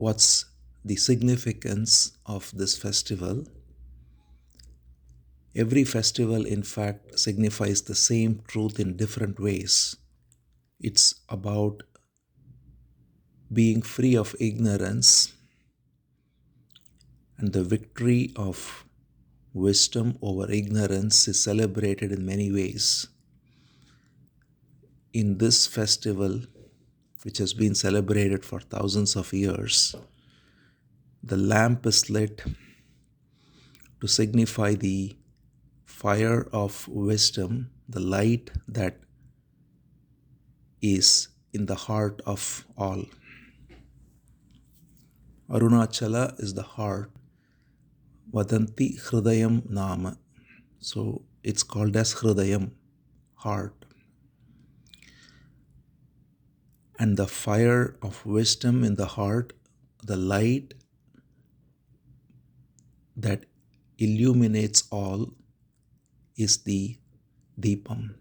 what's the significance of this festival? Every festival, in fact, signifies the same truth in different ways. It's about being free of ignorance and the victory of wisdom over ignorance is celebrated in many ways. In this festival, which has been celebrated for thousands of years, the lamp is lit to signify the fire of wisdom, the light that is in the heart of all. Arunachala is the heart. Vadanti Hridayam Nama. So it's called as Hridayam, heart. And the fire of wisdom in the heart, the light that illuminates all, is the Deepam.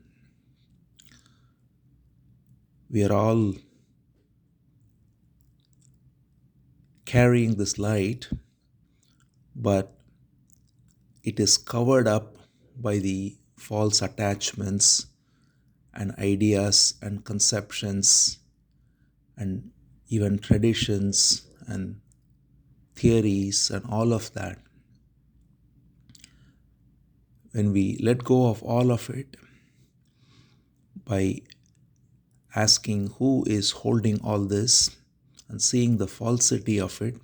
We are all carrying this light, but it is covered up by the false attachments and ideas and conceptions and even traditions and theories and all of that. When we let go of all of it by asking who is holding all this and seeing the falsity of it,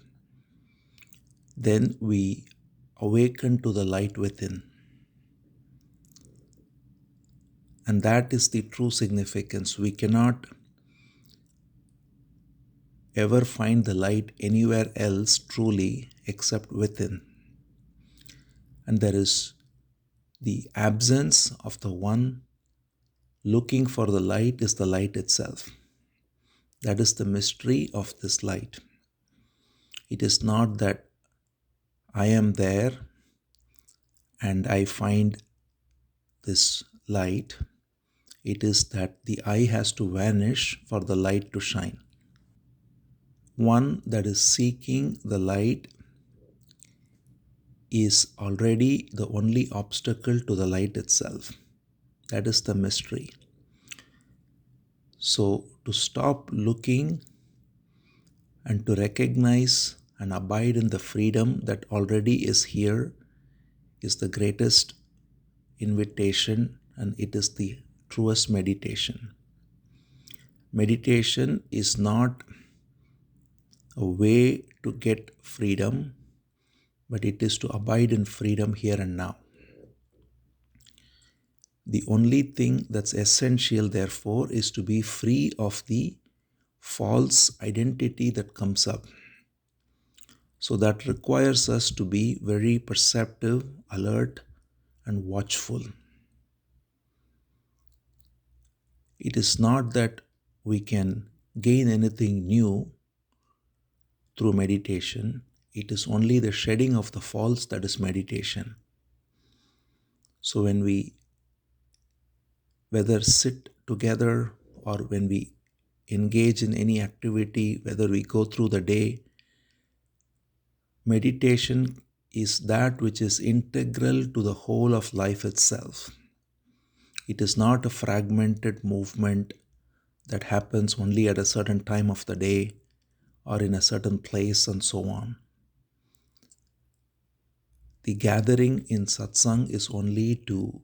then we awaken to the light within. And that is the true significance. We cannot ever find the light anywhere else truly except within. And there is the absence of the one looking for the light is the light itself. That is the mystery of this light. It is not that I am there and I find this light. It is that the I has to vanish for the light to shine. One that is seeking the light is already the only obstacle to the light itself. That is the mystery. So to stop looking and to recognize and abide in the freedom that already is here is the greatest invitation, and it is the truest meditation. Meditation is not a way to get freedom, but it is to abide in freedom here and now. The only thing that's essential, therefore, is to be free of the false identity that comes up. So that requires us to be very perceptive, alert, and watchful. It is not that we can gain anything new through meditation. It is only the shedding of the false that is meditation. So when we whether sit together or when we engage in any activity, whether we go through the day, meditation is that which is integral to the whole of life itself. It is not a fragmented movement that happens only at a certain time of the day or in a certain place and so on. The gathering in satsang is only to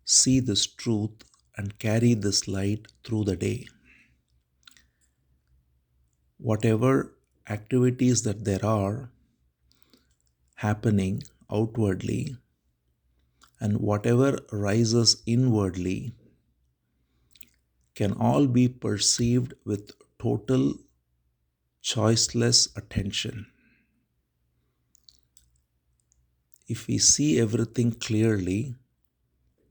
see this truth and carry this light through the day. Whatever activities that there are happening outwardly and whatever rises inwardly can all be perceived with total choiceless attention. If we see everything clearly,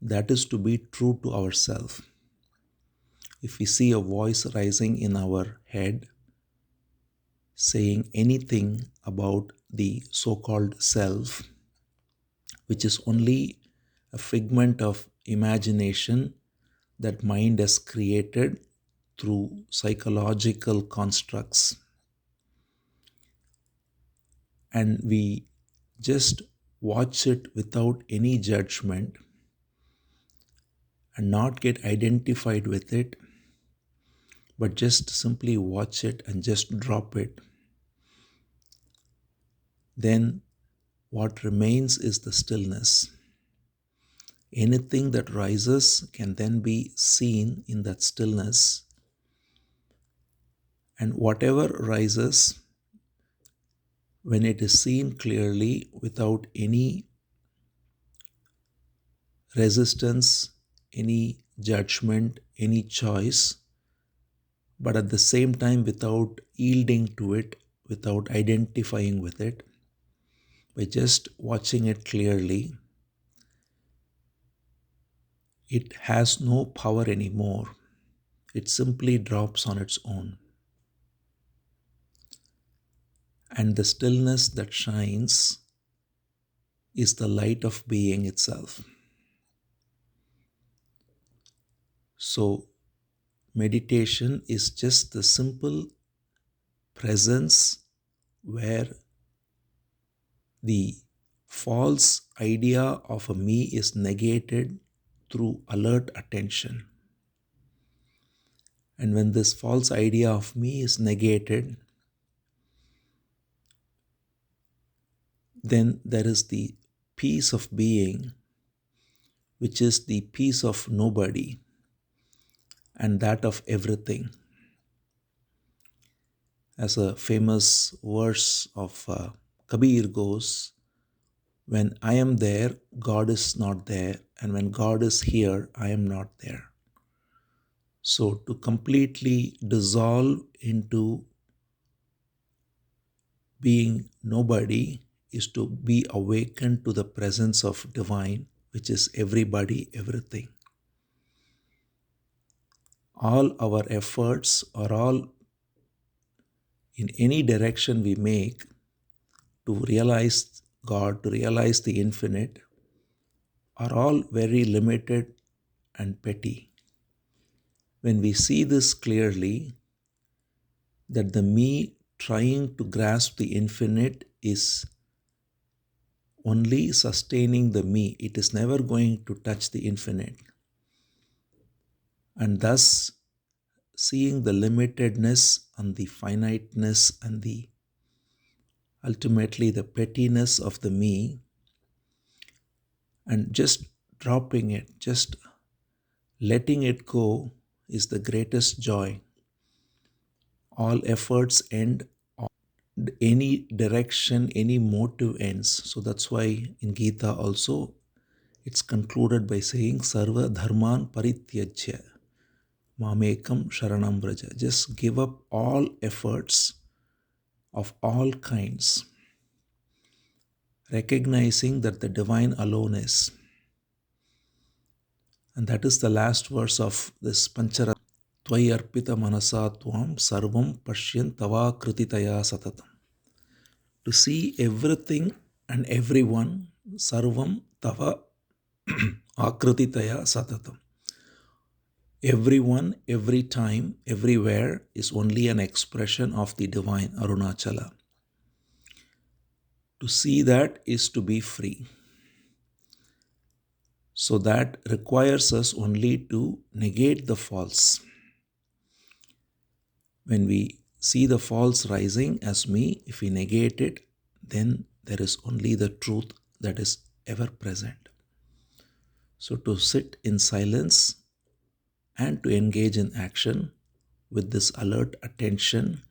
that is to be true to ourselves. If we see a voice rising in our head saying anything about the so-called self, which is only a figment of imagination that mind has created through psychological constructs, and we just watch it without any judgment and not get identified with it, but just simply watch it and just drop it, then what remains is the stillness. Anything that rises can then be seen in that stillness, and whatever rises, when it is seen clearly without any resistance, any judgment, any choice, but at the same time without yielding to it, without identifying with it, by just watching it clearly, it has no power anymore. It simply drops on its own. And the stillness that shines is the light of being itself. So, meditation is just the simple presence where the false idea of a me is negated through alert attention. And when this false idea of me is negated, then there is the peace of being, which is the peace of nobody and that of everything. As a famous verse of Kabir goes, when I am there, God is not there, and when God is here, I am not there. So to completely dissolve into being nobody is to be awakened to the presence of divine, which is everybody, everything. All our efforts are all in any direction we make to realize God, to realize the infinite, are all very limited and petty. When we see this clearly, that the me trying to grasp the infinite is only sustaining the me, it is never going to touch the infinite. And thus, seeing the limitedness and the finiteness and the ultimately the pettiness of the me, and just dropping it, just letting it go is the greatest joy. All efforts end, any direction, any motive ends. So that's why in Gita also it's concluded by saying Sarva Dharman Parityajya Mamekam Sharanam Vraja. Just give up all efforts of all kinds, recognizing that the divine alone is. And that is the last verse of this Panchara. Tvai arpita manasa tvam sarvam pashyan tava krititaya satatam. To see everything and everyone, sarvam tava akrititaya satatam. Everyone, every time, everywhere is only an expression of the divine Arunachala. To see that is to be free. So that requires us only to negate the false. When we see the false rising as me, if we negate it, then there is only the truth that is ever present. So to sit in silence and to engage in action with this alert attention,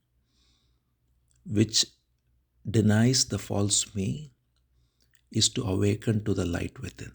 which denies the false me, is to awaken to the light within.